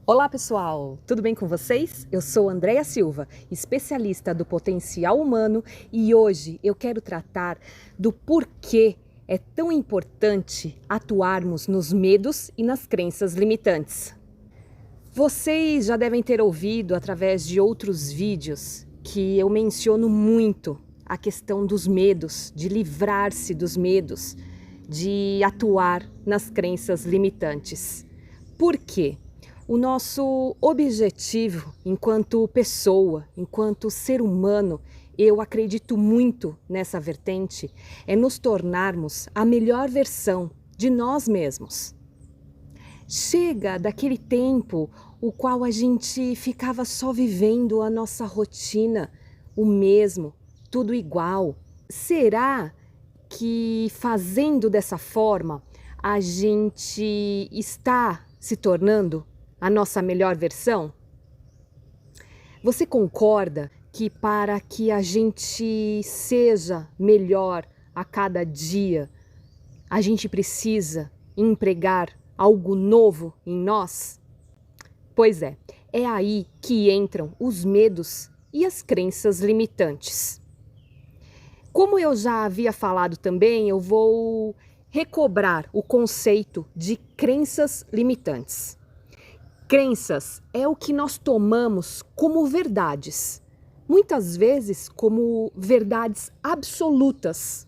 Olá pessoal, tudo bem com vocês? Eu sou Andréia Silva, especialista do potencial humano e hoje eu quero tratar do porquê é tão importante atuarmos nos medos e nas crenças limitantes. Vocês já devem ter ouvido através de outros vídeos que eu menciono muito a questão dos medos, de livrar-se dos medos, de atuar nas crenças limitantes. Por quê? O nosso objetivo enquanto pessoa, enquanto ser humano, eu acredito muito nessa vertente, é nos tornarmos a melhor versão de nós mesmos. Chega daquele tempo o qual a gente ficava só vivendo a nossa rotina, o mesmo, tudo igual. Será que fazendo dessa forma a gente está se tornando a nossa melhor versão? Você concorda que para que a gente seja melhor a cada dia, a gente precisa empregar algo novo em nós? Pois é aí que entram os medos e as crenças limitantes. Como eu já havia falado também, eu vou recobrar o conceito de crenças limitantes. Crenças é o que nós tomamos como verdades, muitas vezes como verdades absolutas.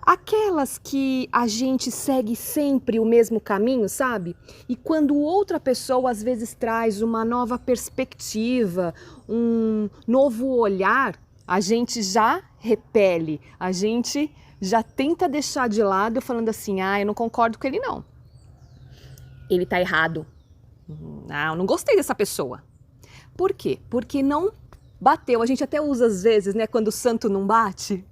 Aquelas que a gente segue sempre o mesmo caminho, sabe? E quando outra pessoa às vezes traz uma nova perspectiva, um novo olhar, a gente já repele, a gente já tenta deixar de lado falando assim, eu não concordo com ele não. Ele tá errado. Eu não gostei dessa pessoa. Por quê? Porque não bateu. A gente até usa às vezes, né, quando o santo não bate.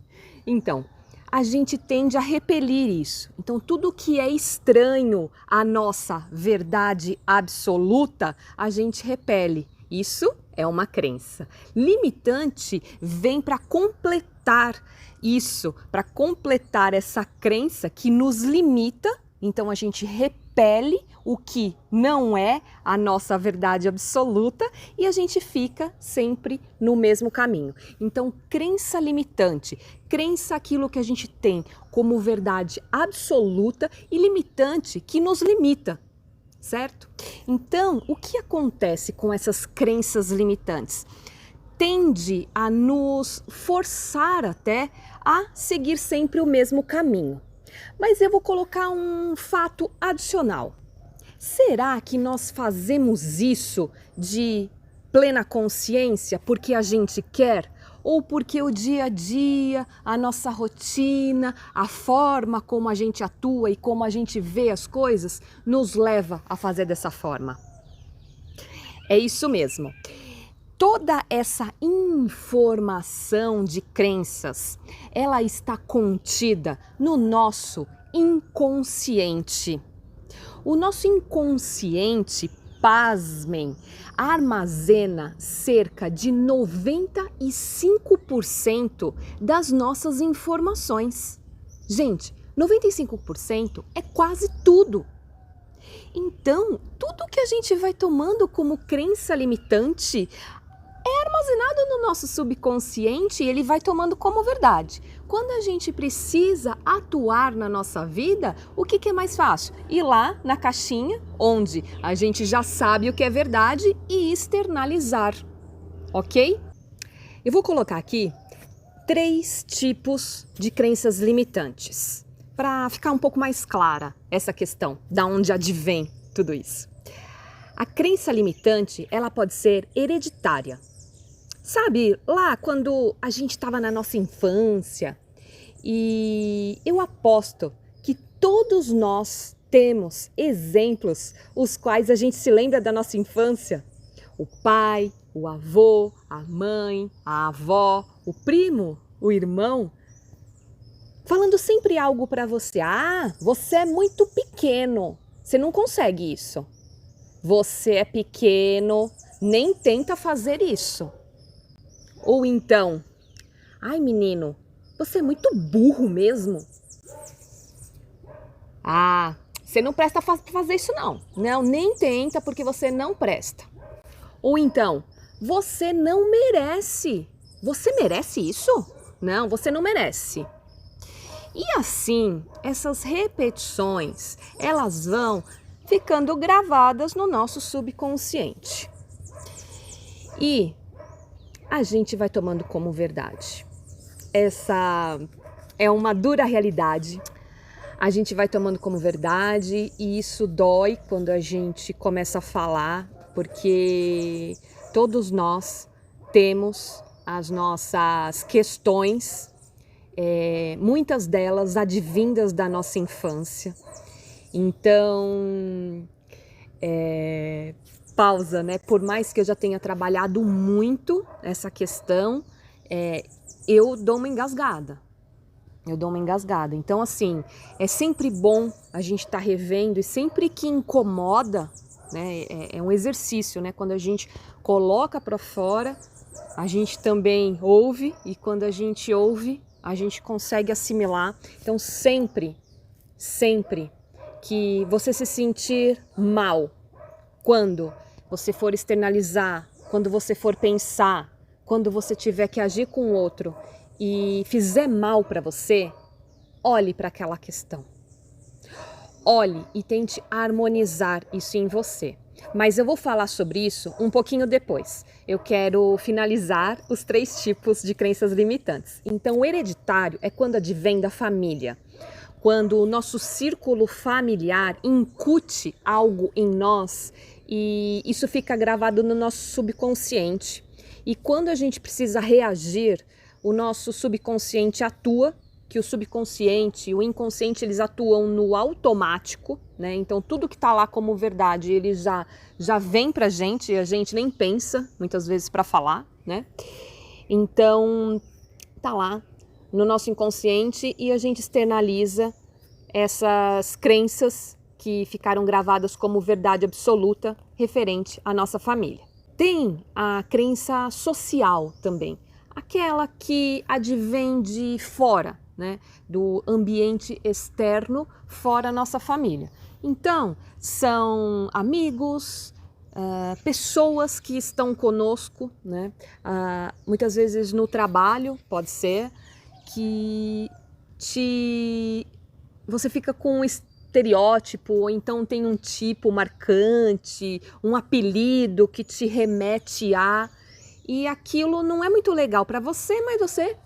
Então, a gente tende a repelir isso. Então, tudo que é estranho à nossa verdade absoluta, a gente repele. Isso é uma crença. Limitante vem para completar isso, para completar essa crença que nos limita. Então, a gente repele o que não é a nossa verdade absoluta e a gente fica sempre no mesmo caminho. Então, crença limitante, crença aquilo que a gente tem como verdade absoluta e limitante que nos limita, certo? Então, o que acontece com essas crenças limitantes? Tende a nos forçar até a seguir sempre o mesmo caminho. Mas eu vou colocar um fato adicional. Será que nós fazemos isso de plena consciência porque a gente quer? Ou porque o dia a dia, a nossa rotina, a forma como a gente atua e como a gente vê as coisas nos leva a fazer dessa forma? É isso mesmo. Toda essa informação de crenças, ela está contida no nosso inconsciente. O nosso inconsciente, pasmem, armazena cerca de 95% das nossas informações. Gente, 95% é quase tudo. Então, tudo que a gente vai tomando como crença limitante é armazenado no nosso subconsciente e ele vai tomando como verdade. Quando a gente precisa atuar na nossa vida, o que é mais fácil? Ir lá na caixinha, onde a gente já sabe o que é verdade e externalizar, ok? Eu vou colocar aqui 3 tipos de crenças limitantes, para ficar um pouco mais clara essa questão, da onde advém tudo isso. A crença limitante, ela pode ser hereditária. Sabe, lá quando a gente estava na nossa infância, e eu aposto que todos nós temos exemplos os quais a gente se lembra da nossa infância. O pai, o avô, a mãe, a avó, o primo, o irmão, falando sempre algo para você. Você é muito pequeno, você não consegue isso. Você é pequeno, nem tenta fazer isso. Ou então, menino, você é muito burro mesmo. você não presta para fazer isso não. Não, nem tenta porque você não presta. Ou então, você não merece. Você merece isso? Não, você não merece. E assim, essas repetições, elas vão ficando gravadas no nosso subconsciente. E a gente vai tomando como verdade. Essa é uma dura realidade. A gente vai tomando como verdade e isso dói quando a gente começa a falar, porque todos nós temos as nossas questões, muitas delas advindas da nossa infância. Então, pausa, né? Por mais que eu já tenha trabalhado muito essa questão, eu dou uma engasgada. Então, assim, é sempre bom a gente estar revendo e sempre que incomoda, né? É um exercício, né? Quando a gente coloca para fora, a gente também ouve e quando a gente ouve, a gente consegue assimilar. Então, sempre que você se sentir mal, quando você for externalizar, quando você for pensar, quando você tiver que agir com o outro e fizer mal para você, olhe para aquela questão. Olhe e tente harmonizar isso em você. Mas eu vou falar sobre isso um pouquinho depois. Eu quero finalizar os 3 tipos de crenças limitantes. Então, o hereditário é quando advém da família. Quando o nosso círculo familiar incute algo em nós e isso fica gravado no nosso subconsciente. E quando a gente precisa reagir, o nosso subconsciente atua, que o subconsciente e o inconsciente eles atuam no automático, né? Então tudo que está lá como verdade, ele já vem pra gente e a gente nem pensa muitas vezes para falar, né? Então tá lá no nosso inconsciente e a gente externaliza essas crenças que ficaram gravadas como verdade absoluta referente à nossa família. Tem a crença social também, aquela que advém de fora, né, do ambiente externo, fora a nossa família. Então, são amigos, pessoas que estão conosco, né, muitas vezes no trabalho, pode ser, que você fica com um estereótipo, ou então tem um tipo marcante, um apelido que te remete a... E aquilo não é muito legal para você, mas você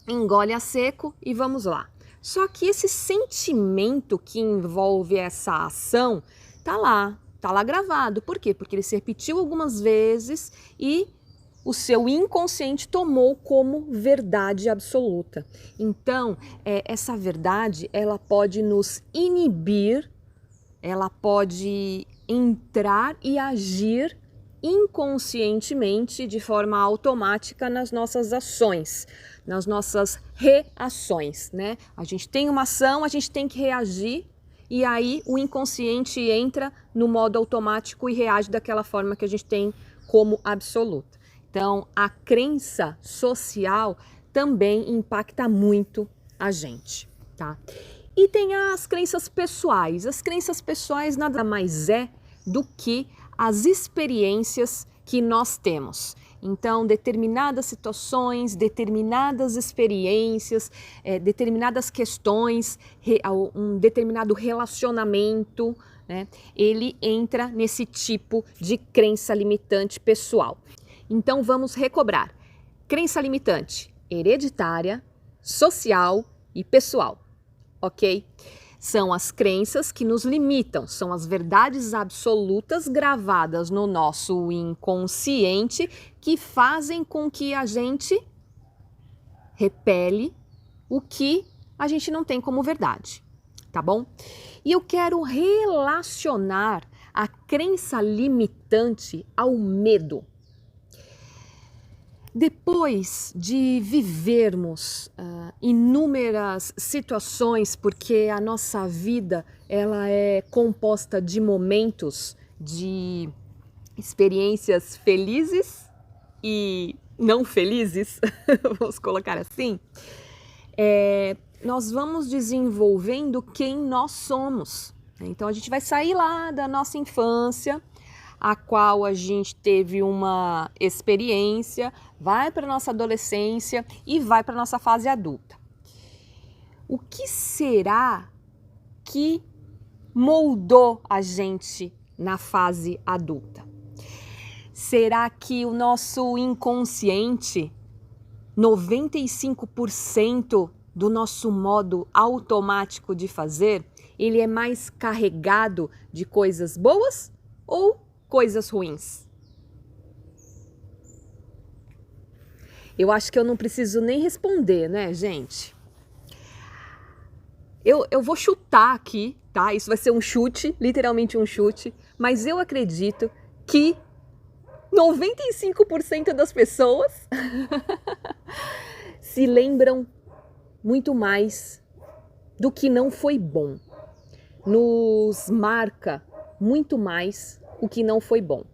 engole a seco e vamos lá. Só que esse sentimento que envolve essa ação tá lá gravado. Por quê? Porque ele se repetiu algumas vezes e o seu inconsciente tomou como verdade absoluta. Então, essa verdade, ela pode nos inibir, ela pode entrar e agir inconscientemente, de forma automática nas nossas ações, nas nossas reações, né? A gente tem uma ação, a gente tem que reagir e aí o inconsciente entra no modo automático e reage daquela forma que a gente tem como absoluta. Então, a crença social também impacta muito a gente, tá? E tem as crenças pessoais. As crenças pessoais nada mais é do que as experiências que nós temos. Então, determinadas situações, determinadas experiências, determinadas questões, um determinado relacionamento, né, ele entra nesse tipo de crença limitante pessoal. Então, vamos recobrar. Crença limitante hereditária, social e pessoal, ok? São as crenças que nos limitam, são as verdades absolutas gravadas no nosso inconsciente que fazem com que a gente repele o que a gente não tem como verdade, tá bom? E eu quero relacionar a crença limitante ao medo. Depois de vivermos inúmeras situações, porque a nossa vida ela é composta de momentos, de experiências felizes e não felizes, vamos colocar assim, nós vamos desenvolvendo quem nós somos. Então a gente vai sair lá da nossa infância, a qual a gente teve uma experiência, vai para a nossa adolescência e vai para a nossa fase adulta. O que será que moldou a gente na fase adulta? Será que o nosso inconsciente, 95% do nosso modo automático de fazer, ele é mais carregado de coisas boas ou coisas ruins? Eu acho que eu não preciso nem responder, né, gente? Eu vou chutar aqui, tá? Isso vai ser um chute, literalmente um chute, mas eu acredito que 95% das pessoas se lembram muito mais do que não foi bom. Nos marca muito mais o que não foi bom.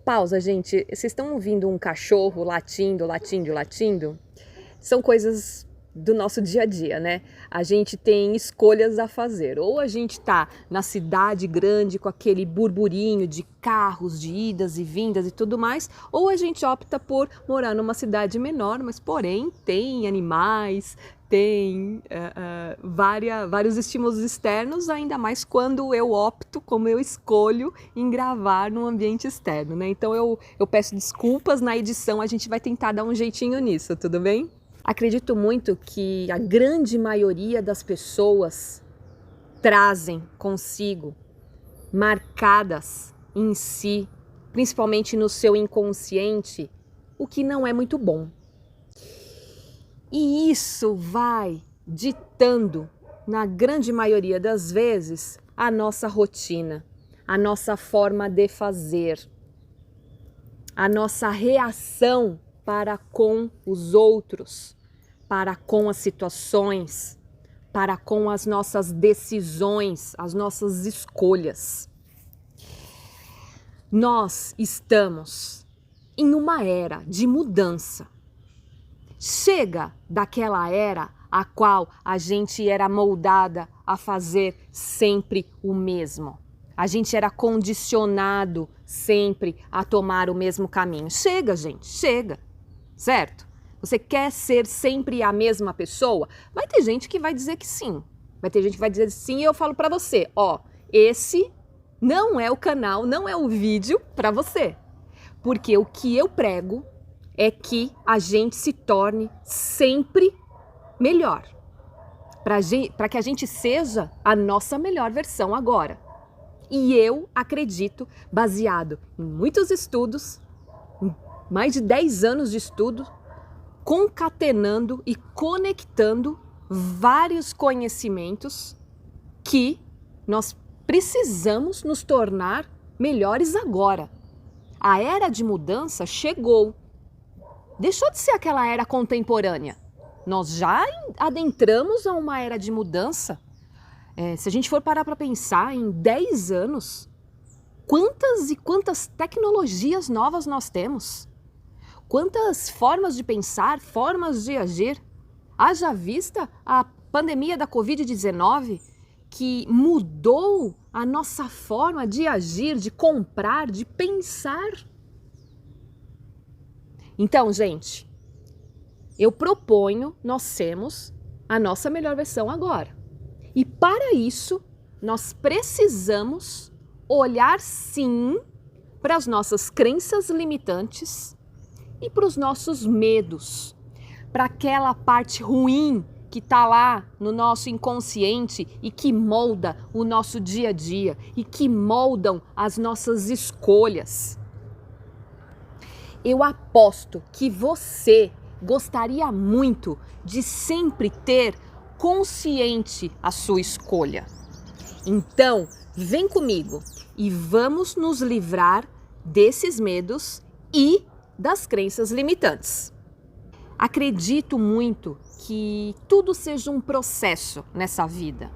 Pausa, gente. Vocês estão ouvindo um cachorro latindo? São coisas do nosso dia a dia, né? A gente tem escolhas a fazer. Ou a gente tá na cidade grande com aquele burburinho de carros, de idas e vindas e tudo mais, ou a gente opta por morar numa cidade menor, mas porém tem animais, tem vários estímulos externos, ainda mais quando eu opto, como eu escolho, em gravar num ambiente externo, né? Então eu peço desculpas na edição, a gente vai tentar dar um jeitinho nisso, tudo bem? Acredito muito que a grande maioria das pessoas trazem consigo marcadas em si, principalmente no seu inconsciente, o que não é muito bom. E isso vai ditando, na grande maioria das vezes, a nossa rotina, a nossa forma de fazer, a nossa reação para com os outros, para com as situações, para com as nossas decisões, as nossas escolhas. Nós estamos em uma era de mudança. Chega daquela era a qual a gente era moldada a fazer sempre o mesmo. A gente era condicionado sempre a tomar o mesmo caminho. Chega, gente, chega. Certo? Você quer ser sempre a mesma pessoa? Vai ter gente que vai dizer que sim. Vai ter gente que vai dizer sim e eu falo pra você, ó, esse não é o canal, não é o vídeo pra você. Porque o que eu prego é que a gente se torne sempre melhor. Para que a gente seja a nossa melhor versão agora. E eu acredito, baseado em muitos estudos, mais de 10 anos de estudo, concatenando e conectando vários conhecimentos que nós precisamos nos tornar melhores agora. A era de mudança chegou. Deixou de ser aquela era contemporânea. Nós já adentramos a uma era de mudança. Se a gente for parar para pensar, em 10 anos, quantas e quantas tecnologias novas nós temos? Quantas formas de pensar, formas de agir. Haja vista a pandemia da Covid-19, que mudou a nossa forma de agir, de comprar, de pensar. Então, gente, eu proponho nós sermos a nossa melhor versão agora. E para isso, nós precisamos olhar sim para as nossas crenças limitantes e para os nossos medos, para aquela parte ruim que está lá no nosso inconsciente e que molda o nosso dia a dia e que moldam as nossas escolhas. Eu aposto que você gostaria muito de sempre ter consciente a sua escolha. Então, vem comigo e vamos nos livrar desses medos e das crenças limitantes. Acredito muito que tudo seja um processo nessa vida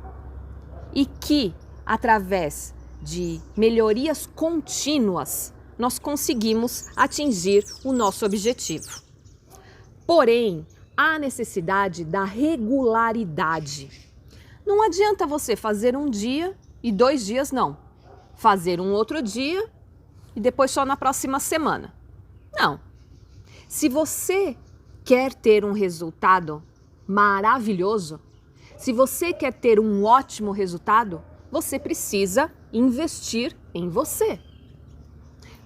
e que, através de melhorias contínuas, nós conseguimos atingir o nosso objetivo. Porém, há necessidade da regularidade. Não adianta você fazer um dia e 2 dias não. Fazer um outro dia e depois só na próxima semana. Não. Se você quer ter um resultado maravilhoso, se você quer ter um ótimo resultado, você precisa investir em você.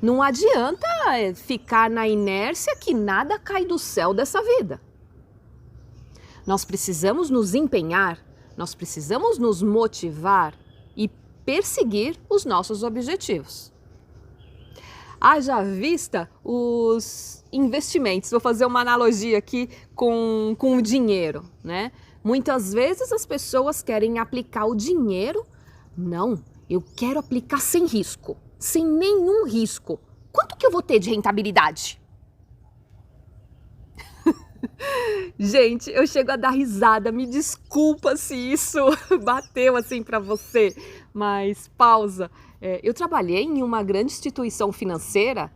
Não adianta ficar na inércia que nada cai do céu dessa vida. Nós precisamos nos empenhar, nós precisamos nos motivar e perseguir os nossos objetivos. Haja vista os investimentos. Vou fazer uma analogia aqui com o dinheiro, né? Muitas vezes as pessoas querem aplicar o dinheiro. Não, eu quero aplicar sem risco, sem nenhum risco. Quanto que eu vou ter de rentabilidade? Gente, eu chego a dar risada, me desculpa se isso bateu assim para você, mas pausa. Eu trabalhei em uma grande instituição financeira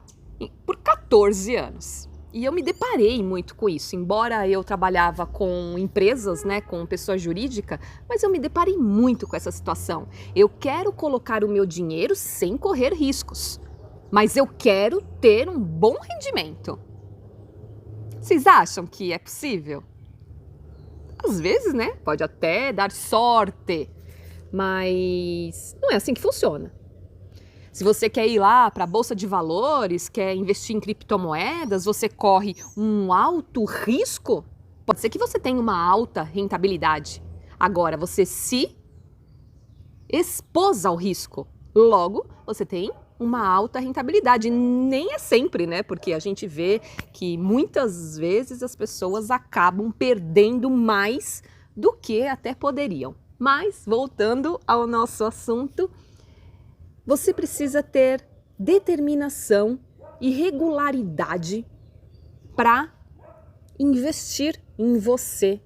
por 14 anos e eu me deparei muito com isso. Embora eu trabalhava com empresas, né, com pessoa jurídica, mas eu me deparei muito com essa situação. Eu quero colocar o meu dinheiro sem correr riscos, mas eu quero ter um bom rendimento. Vocês acham que é possível? Às vezes, né? Pode até dar sorte, mas não é assim que funciona. Se você quer ir lá para a Bolsa de Valores, quer investir em criptomoedas, você corre um alto risco, pode ser que você tenha uma alta rentabilidade. Agora, você se expôs ao risco, logo você tem uma alta rentabilidade. Nem é sempre, né? Porque a gente vê que muitas vezes as pessoas acabam perdendo mais do que até poderiam. Mas, voltando ao nosso assunto, você precisa ter determinação e regularidade para investir em você,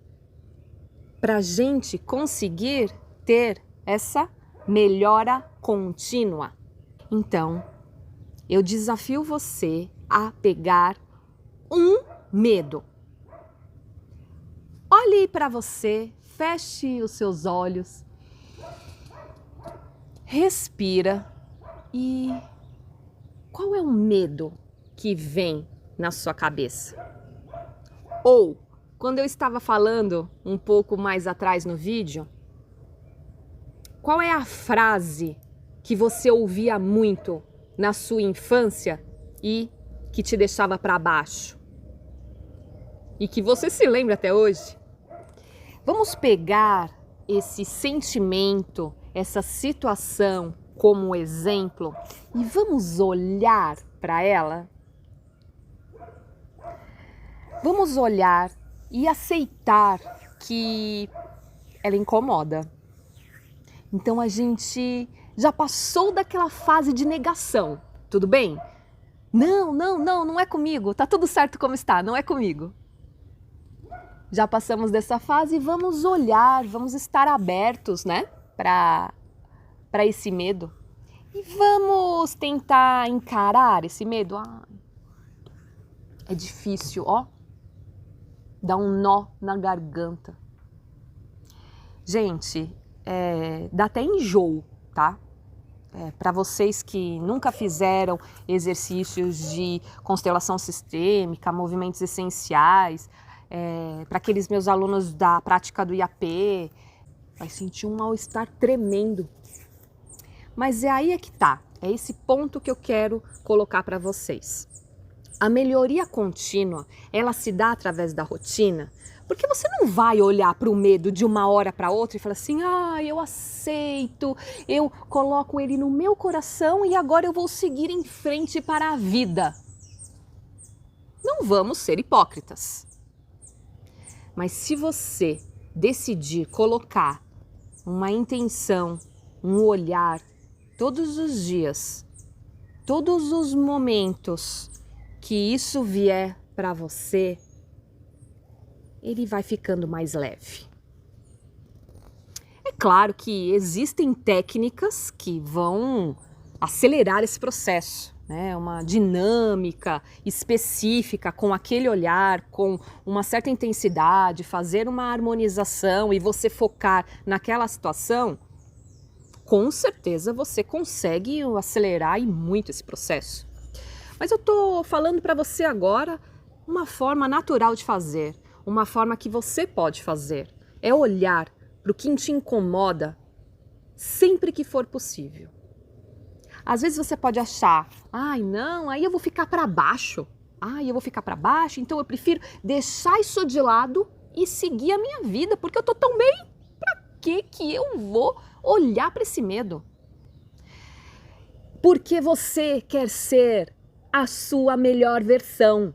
para a gente conseguir ter essa melhora contínua. Então, eu desafio você a pegar um medo. Olhe para você, feche os seus olhos, respira e qual é o medo que vem na sua cabeça? Ou, quando eu estava falando um pouco mais atrás no vídeo, qual é a frase que você ouvia muito na sua infância e que te deixava para baixo? E que você se lembra até hoje? Vamos pegar esse sentimento, essa situação como exemplo e vamos olhar para ela? Vamos olhar e aceitar que ela incomoda. Então a gente já passou daquela fase de negação, tudo bem? Não é comigo, tá tudo certo como está, não é comigo. Já passamos dessa fase e vamos olhar, vamos estar abertos, né, para esse medo. E vamos tentar encarar esse medo. É difícil, ó, dá um nó na garganta. Gente, dá até enjoo, tá? Para vocês que nunca fizeram exercícios de constelação sistêmica, movimentos essenciais, para aqueles meus alunos da prática do IAP, vai sentir um mal-estar tremendo. Mas aí é que tá, é esse ponto que eu quero colocar para vocês. A melhoria contínua, ela se dá através da rotina, porque você não vai olhar para o medo de uma hora para outra e falar assim, eu aceito, eu coloco ele no meu coração e agora eu vou seguir em frente para a vida. Não vamos ser hipócritas. Mas se você decidir colocar uma intenção, um olhar, todos os dias, todos os momentos que isso vier para você, ele vai ficando mais leve. É claro que existem técnicas que vão acelerar esse processo, né, uma dinâmica específica com aquele olhar, com uma certa intensidade, fazer uma harmonização e você focar naquela situação, com certeza você consegue acelerar e muito esse processo. Mas eu tô falando para você agora uma forma natural de fazer, uma forma que você pode fazer, é olhar para o que te incomoda sempre que for possível. Às vezes você pode achar, ai não, aí eu vou ficar para baixo. Então eu prefiro deixar isso de lado e seguir a minha vida, porque eu tô tão bem. Para que eu vou olhar para esse medo? Porque você quer ser a sua melhor versão.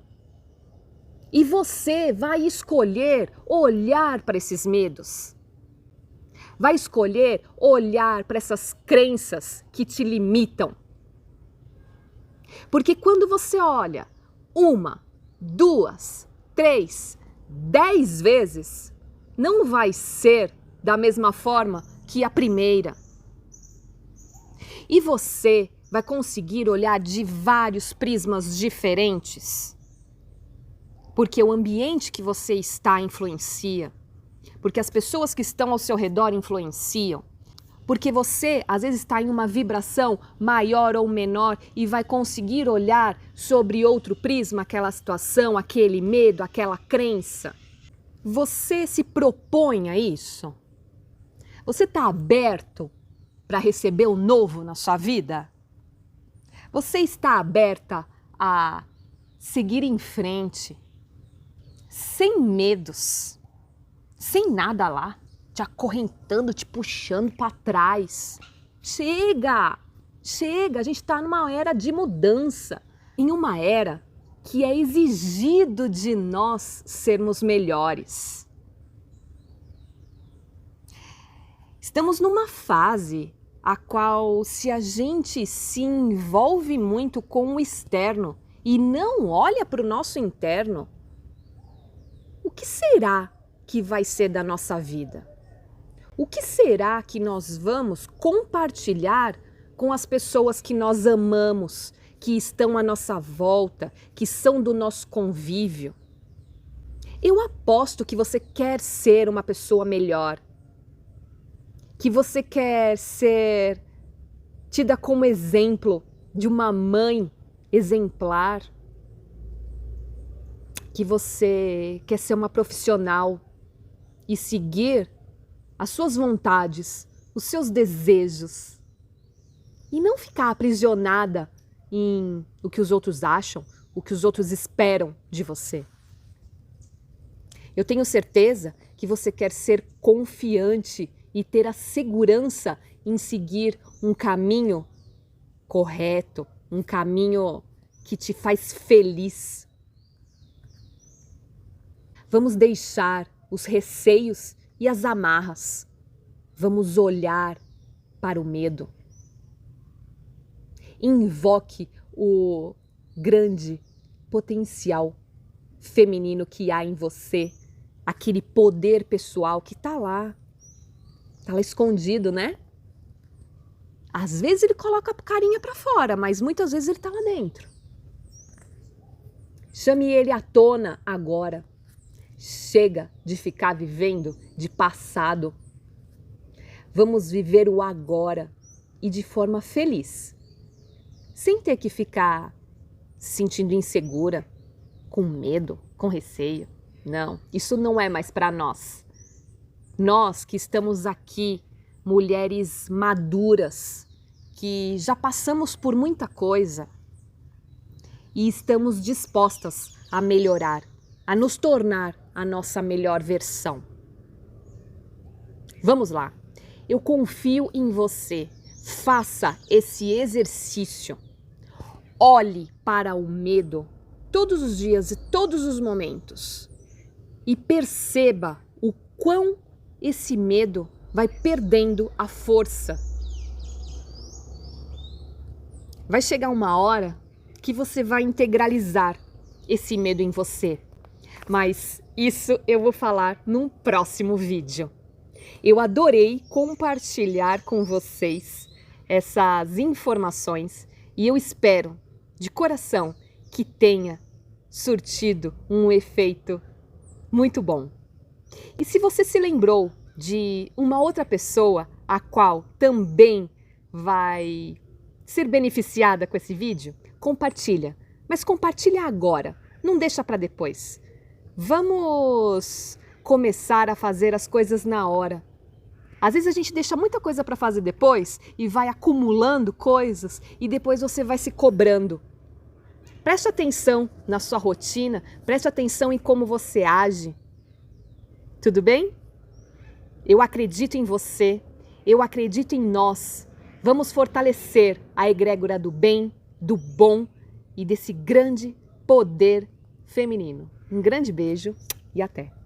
E você vai escolher olhar para esses medos. Vai escolher olhar para essas crenças que te limitam. Porque quando você olha 1, 2, 3, 10 vezes, não vai ser da mesma forma que a primeira. E você vai conseguir olhar de vários prismas diferentes. Porque o ambiente que você está influencia. Porque as pessoas que estão ao seu redor influenciam. Porque você, às vezes, está em uma vibração maior ou menor e vai conseguir olhar sobre outro prisma aquela situação, aquele medo, aquela crença. Você se propõe a isso? Você está aberto para receber o novo na sua vida? Você está aberta a seguir em frente, sem medos? Sem nada lá, te acorrentando, te puxando para trás. Chega! A gente está numa era de mudança, em uma era que é exigido de nós sermos melhores. Estamos numa fase a qual, se a gente se envolve muito com o externo e não olha para o nosso interno, o que será que vai ser da nossa vida? O que será que nós vamos compartilhar com as pessoas que nós amamos, que estão à nossa volta, que são do nosso convívio? Eu aposto que você quer ser uma pessoa melhor, que você quer ser tida como exemplo de uma mãe exemplar, que você quer ser uma profissional e seguir as suas vontades, os seus desejos e não ficar aprisionada em o que os outros acham, o que os outros esperam de você. Eu tenho certeza que você quer ser confiante e ter a segurança em seguir um caminho correto, um caminho que te faz feliz. Vamos deixar os receios e as amarras. Vamos olhar para o medo. Invoque o grande potencial feminino que há em você, aquele poder pessoal que está lá escondido, né? Às vezes ele coloca a carinha para fora, mas muitas vezes ele está lá dentro. Chame ele à tona agora. Chega de ficar vivendo de passado. Vamos viver o agora e de forma feliz, sem ter que ficar se sentindo insegura, com medo, com receio. Não, isso não é mais para nós. Nós que estamos aqui, mulheres maduras, que já passamos por muita coisa e estamos dispostas a melhorar, a nos tornar a nossa melhor versão. Vamos lá, eu confio em você. Faça esse exercício. Olhe para o medo todos os dias e todos os momentos e perceba o quão esse medo vai perdendo a força. Vai chegar uma hora que você vai integralizar esse medo em você. Mas isso eu vou falar num próximo vídeo. Eu adorei compartilhar com vocês essas informações e eu espero de coração, que tenha surtido um efeito muito bom. E se você se lembrou de uma outra pessoa a qual também vai ser beneficiada com esse vídeo, compartilha. Mas compartilha agora, não deixa para depois. Vamos começar a fazer as coisas na hora. Às vezes a gente deixa muita coisa para fazer depois e vai acumulando coisas e depois você vai se cobrando. Preste atenção na sua rotina, preste atenção em como você age. Tudo bem? Eu acredito em você, eu acredito em nós. Vamos fortalecer a egrégora do bem, do bom e desse grande poder feminino. Um grande beijo e até!